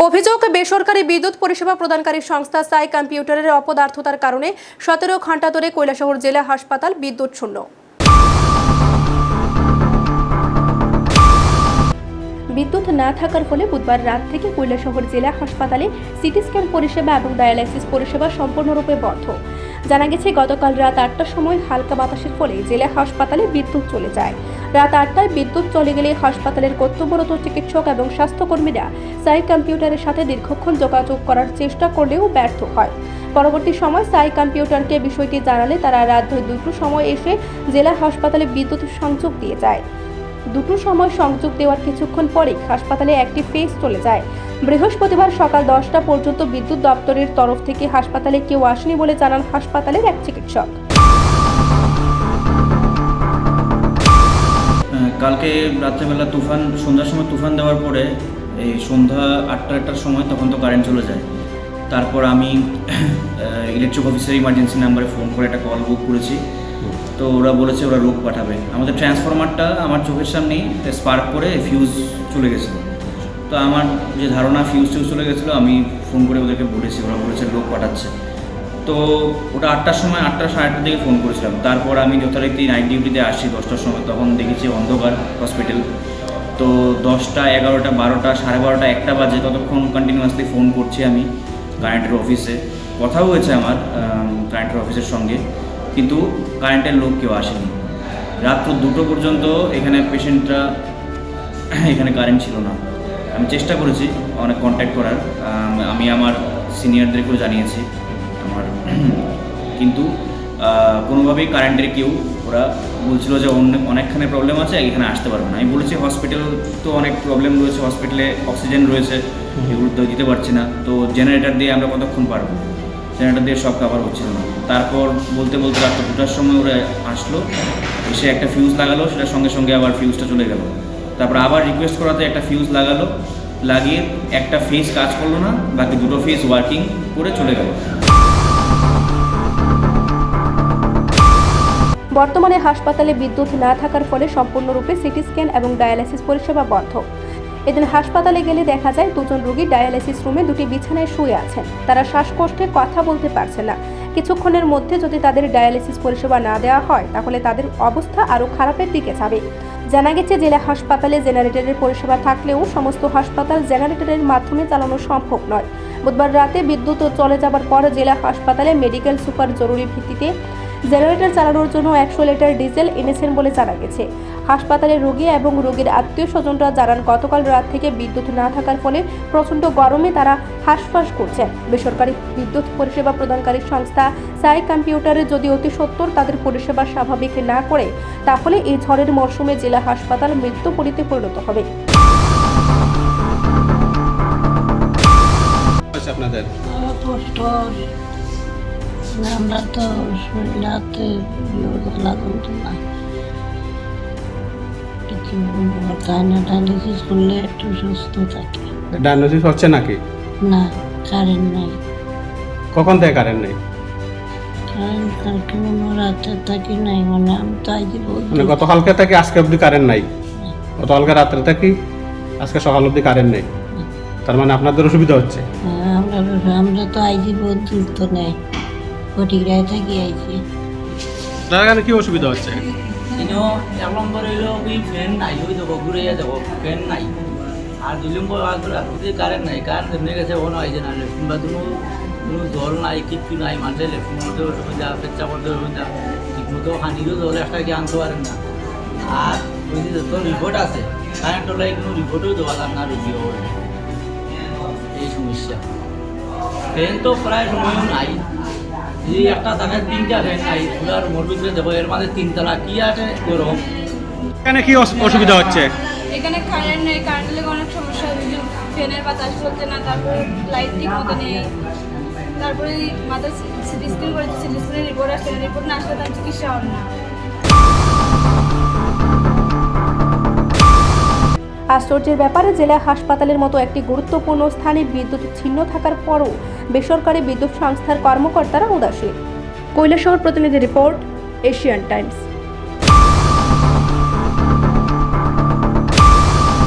অভিযোগ বেসরকারি বিদ্যুৎ পরিষেবা প্রদানকারী সংস্থা সাই কম্পিউটারের অপদার্থতার কারণে 17 ঘণ্টা ধরে কৈলাসহর জেলা হাসপাতাল বিদ্যুৎ শূন্য। বিদ্যুৎ না থাকার ফলে বুধবার রাত থেকে কৈলাসহর জেলা হাসপাতালে সিটি স্ক্যান পরিষেবা এবং ডায়ালাইসিস পরিষেবা সম্পূর্ণরূপে বন্ধ। জানা গেছে গতকাল রাত 8টার সময় হালকা বাতাসের ফলে জেলা হাসপাতালে বিদ্যুৎ চলে যায়। রাত 8টায় বিদ্যুৎ চলে গেলে হাসপাতালের কর্তব্যরত চিকিৎসক এবং স্বাস্থ্যকর্মীরা সাই কম্পিউটারের সাথে দীর্ঘক্ষণ যোগাযোগ করার চেষ্টা করলেও ব্যর্থ হয়। পরবর্তী সময় সাই কম্পিউটারকে বিষয়টি জানালে তারা রাত 2টোর সময় এসে জেলা হাসপাতালে বিদ্যুৎ সংযোগ দিয়ে যায়। 2টোর সময় সংযোগ দেওয়ার কিছুক্ষণ পরেই হাসপাতালে একটি ফেজ চলে যায়। বৃহস্পতিবার সকাল 10টা পর্যন্ত বিদ্যুৎ দপ্তরের তরফ থেকে হাসপাতালে কেউ আসেনি বলে জানান হাসপাতালের এক চিকিৎসক। কালকে রাত্রেবেলা সন্ধ্যার সময় তুফান দেওয়ার পরে এই সন্ধ্যা 8টার সময় তখন তো কারেন্ট চলে যায়। তারপর আমি ইলেকট্রিক অফিসের ইমার্জেন্সি নাম্বারে ফোন করে একটা কল বুক করেছি। তো ওরা বলেছে ওরা লোক পাঠাবে। আমাদের ট্রান্সফরমারটা আমার চোখের সামনেই স্পার্ক করে ফিউজ চলে গেছিলো। তো আমার যে ধারণা ফিউজ চলে গেছিলো, আমি ফোন করে ওদেরকে বলেছি, ওরা বলেছে লোক পাঠাচ্ছে। তো ওটা 8টার সময় 8টা সাড়ে 8টার দিকে ফোন করেছিলাম। তারপর আমি যথারীতি নাইট ডিউটিতে আসছি 10টার সময়, তখন দেখেছি অন্ধকার হসপিটাল। তো 10টা 11টা 12টা 12:30 1টা বাজে, ততক্ষণ কন্টিনিউয়াসলি ফোন করছি আমি কারেন্টের অফিসে। কথাও হয়েছে আমার কারেন্টের অফিসের সঙ্গে, কিন্তু কারেন্টের লোক কেউ আসেনি। রাত্র 2টো পর্যন্ত এখানে পেশেন্টরা, এখানে কারেন্ট ছিল না। আমি চেষ্টা করেছি অনেক কন্ট্যাক্ট করার, আমি আমার সিনিয়রদেরকেও জানিয়েছি আমার, কিন্তু কোনোভাবেই কারেন্টের কেউ, ওরা বলছিল যে অনেকখানে প্রবলেম আছে, এখানে আসতে পারবো না। আমি বলেছি হসপিটাল তো অনেক প্রবলেম রয়েছে, হসপিটালে অক্সিজেন রয়েছে, এগুলো তো দিতে পারছি না। তো জেনারেটর দিয়ে আমরা কতক্ষণ পারবো, জেনারেটর দিয়ে সব কাভার হচ্ছিল না। তারপর বলতে রাত 2টার সময় ওরা আসলো, এসে একটা ফিউজ লাগালো, সেটার সঙ্গে সঙ্গে আবার ফিউজটা চলে গেল। তারপর আবার রিকোয়েস্ট করাতে একটা ফিউজ লাগালো, লাগিয়ে একটা ফেজ কাজ করলো না, বাকি 2টো ফেজ ওয়ার্কিং করে চলে গেল। বর্তমানে হাসপাতালে বিদ্যুৎ না থাকার ফলে সম্পূর্ণরূপে সিটি স্ক্যান এবং ডায়ালাইসিস পরিষেবা বন্ধ। এদিন হাসপাতালে গেলে দেখা যায় 2জন রোগী ডায়ালাইসিস রুমে 2টি বিছানায় শুয়ে আছেন। তারা শ্বাসকষ্টে কথা বলতে পারছে না। কিছুক্ষণের মধ্যে যদি তাদের ডায়ালাইসিস পরিষেবা না দেওয়া হয় তাহলে তাদের অবস্থা আরও খারাপের দিকে যাবে। জানা গেছে জেলা হাসপাতালে জেনারেটরের পরিষেবা থাকলেও সমস্ত হাসপাতাল জেনারেটরের মাধ্যমে চালানো সম্ভব নয়। বুধবার রাতে বিদ্যুৎ চলে যাবার পর জেলা হাসপাতালে মেডিকেল সুপার জরুরি ভিত্তিতে জেনারেটর চালানোর জন্য 100 লিটার ডিজেল এনেছেন বলে জানা গেছে। হাসপাতালে রোগী এবং রোগীর আত্মীয় স্বজনরা জানান গতকাল রাত থেকে বিদ্যুৎ না থাকার ফলে প্রচণ্ড গরমে তারা হাঁসফাঁস করছেন। বেসরকারি বিদ্যুৎ পরিষেবা প্রদানকারী সংস্থা সাই কম্পিউটারে যদি অতি সত্বর তাদের পরিষেবা স্বাভাবিক না করে তাহলে এই ঝড়ের মরশুমে জেলা হাসপাতাল মৃত্যুপরিতে পরিণত হবে। আপনাদের আমরা তো শরীরাতে লাগুন না কিছু ডায়ালিসিস করলে একটু সুস্থ থাকে। ডায়ালিসিস হচ্ছে নাকি? না, কারেন্ট নাই। কখন থেকে কারেন্ট নেই? কারেন্ট কালকে রাতে থাকি নাই, মানে আমি তো আজ মানে গতকালকে থেকে আজকে অবধি কারেন্ট নাই? গতকালকে রাত্রে থাকি আজকে সকাল অবধি কারেন্ট নেই, তার মানে আপনাদের অসুবিধা হচ্ছে? আমরা তো আইজি বহুত দূর তো নেই, ফটিকরায় থাকি আইছি। তার কারণে কি অসুবিধা হচ্ছে? এক নম্বর হইলো ওই ফ্যান নাই, ওই দেখো ঘুরে যাবো ফ্যান নাই। আর 2 নম্বর কারেন্ট নাই, কারেন্ট এমনি গেছে কোনো আইছে না, লেফটিন কোনো জল নাই, কিচ্ছু নাই। মানুষের লেফটিন মধ্যে অসুবিধা, পেচ্ছা মধ্যে অসুবিধা, ঠিক মতো হানিরও জল একটা কি আনতে পারেন না। আর ওই যে যত রিপোর্ট আছে কারেন্ট হলে কোনো রিপোর্টও দেওয়া যান না রুগীও, এই সমস্যা। ফ্যান তো প্রায় সময়ও নাই, এই একটা থাকে 3টা ফ্যান নাই, পুরার মোর ভিতরে দেবো, এর মাঝে 3তলা কি আছে গরম। এখানে কি অসুবিধা হচ্ছে? এখানে কারেন্ট নেই, কারেন্ট হলে অনেক সমস্যা হয়, ফ্যানের বাতাস চলছে না, তারপরে লাইট ঠিক মতো নেই, তারপরে মাথায় সিটি স্ক্যান করেছে, সিটি স্ক্যানের রিপোর্ট আসছে না, রিপোর্ট না আসলে তার চিকিৎসা হয় না। আশ্চর্যের ব্যাপারে জেলা হাসপাতালের মতো একটি গুরুত্বপূর্ণ স্থানে বিদ্যুৎ ছিন্ন থাকার পরও বেসরকারি বিদ্যুৎ সংস্থার কর্মকর্তারা উদাসীন। কৈলাসহর প্রতিনিধি রিপোর্ট, এশিয়ান টাইমস।